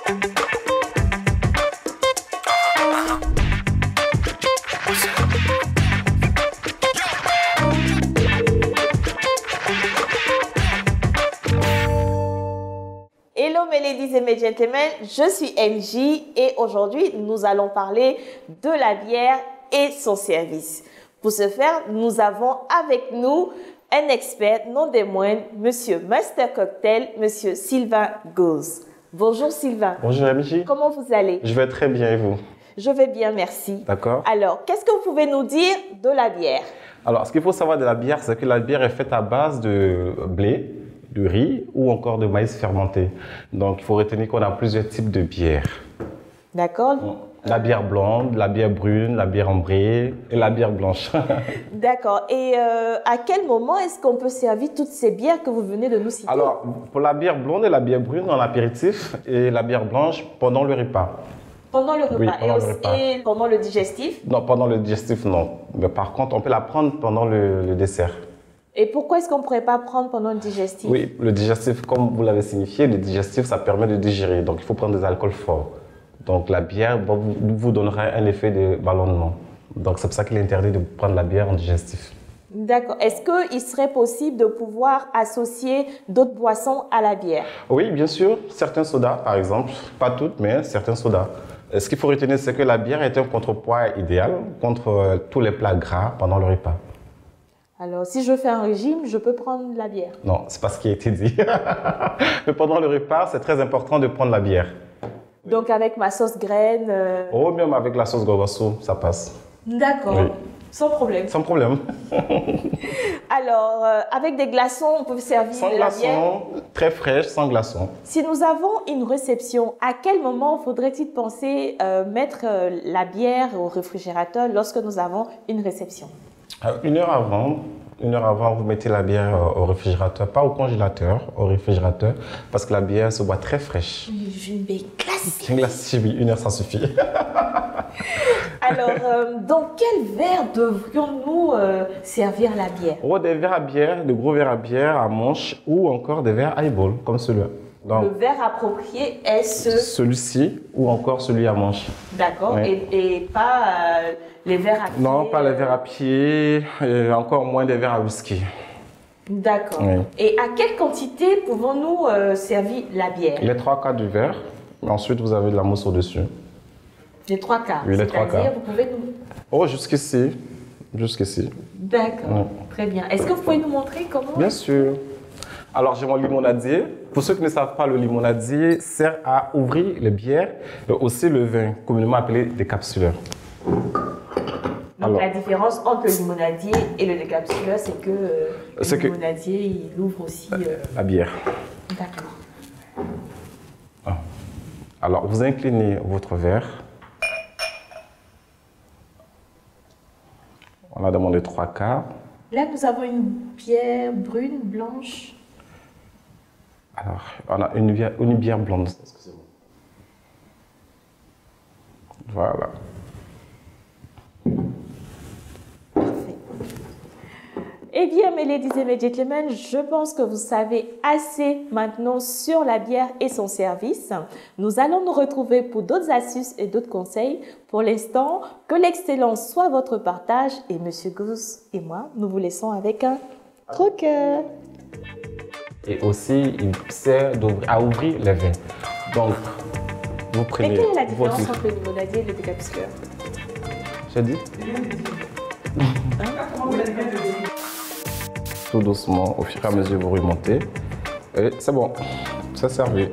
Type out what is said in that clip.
Hello mes ladies et mes gentlemen, je suis MJ et aujourd'hui nous allons parler de la bière et son service. Pour ce faire, nous avons avec nous un expert, non des moindres, Monsieur Master Cocktail, Monsieur Sylvain Goz. Bonjour Sylvain. Bonjour MJ. Comment vous allez? Je vais très bien et vous? Je vais bien, merci. D'accord. Alors, qu'est-ce que vous pouvez nous dire de la bière? Alors, ce qu'il faut savoir de la bière, c'est que la bière est faite à base de blé, de riz ou encore de maïs fermenté. Donc, il faut retenir qu'on a plusieurs types de bières. D'accord. La bière blonde, la bière brune, la bière ambrée et la bière blanche. D'accord. Et à quel moment est-ce qu'on peut servir toutes ces bières que vous venez de nous citer? Alors, pour la bière blonde et la bière brune en apéritif et la bière blanche pendant le repas. Pendant le repas, Oui, pendant le repas. Et pendant le digestif? Non, pendant le digestif, non. Mais par contre, on peut la prendre pendant le dessert. Et pourquoi est-ce qu'on ne pourrait pas prendre pendant le digestif? Oui, le digestif, comme vous l'avez signifié, le digestif, ça permet de digérer. Donc, il faut prendre des alcools forts. Donc, la bière vous donnera un effet de ballonnement. Donc, c'est pour ça qu'il est interdit de prendre la bière en digestif. D'accord. Est-ce qu'il serait possible de pouvoir associer d'autres boissons à la bière? Oui, bien sûr. Certains sodas, par exemple. Pas toutes, mais certains sodas. Ce qu'il faut retenir, c'est que la bière est un contrepoids idéal contre tous les plats gras pendant le repas. Alors, si je fais un régime, je peux prendre la bière? Non, c'est pas ce qui a été dit. Mais pendant le repas, c'est très important de prendre la bière. Donc, avec ma sauce graine? Oh, même avec la sauce gogosso, ça passe. D'accord. Oui. Sans problème. Sans problème. Alors, avec des glaçons, on peut servir Sans de la bière? glaçons, très fraîche, sans glaçons. Si nous avons une réception, à quel moment faudrait-il penser mettre la bière au réfrigérateur lorsque nous avons une réception? Une heure avant, vous mettez la bière au réfrigérateur, pas au congélateur, au réfrigérateur, parce que la bière se boit très fraîche. Une bière classique. Une glace, oui, une heure, ça suffit. Alors, dans quel verre devrions-nous servir la bière? Oh, des verres à bière, de gros verres à bière, à manche, ou encore des verres highball, comme celui-là. Donc, le verre approprié est celui-ci, ou encore celui à manche. D'accord. Oui. Et pas les verres à pied? Non, pas les verres à pied, et encore moins des verres à whisky. D'accord. Oui. Et à quelle quantité pouvons-nous servir la bière? Les 3/4 du verre, et ensuite vous avez de la mousse au-dessus. Les 3/4. Oui, les 3/4. C'est-à-dire, vous pouvez nous... Oh, jusqu'ici. Jusqu'ici. D'accord. Oui. Très bien. Est-ce que vous pouvez nous montrer comment? Bien sûr. Alors, j'ai mon limonadier. Pour ceux qui ne savent pas, le limonadier sert à ouvrir les bières, mais aussi le vin, communément appelé décapsuleur. Donc, la différence entre le limonadier et le décapsuleur, c'est que le limonadier, il ouvre aussi... la bière. D'accord. Alors, vous inclinez votre verre. On a demandé 3/4. Là, nous avons une bière brune, blanche. Alors, on a une bière blonde. Excusez-moi. Voilà. Eh bien, mes ladies et mes gentlemen, je pense que vous savez assez maintenant sur la bière et son service. Nous allons nous retrouver pour d'autres astuces et d'autres conseils. Pour l'instant, que l'excellence soit votre partage. Et Monsieur Goz et moi, nous vous laissons avec un croqueur. Et aussi, il sert à ouvrir les vins. Donc, vous prenez... Et quelle est la différence entre le limonadier et le décapsuleur? J'ai dit tout doucement, au fur et à mesure, vous remontez. Et c'est bon, c'est servi.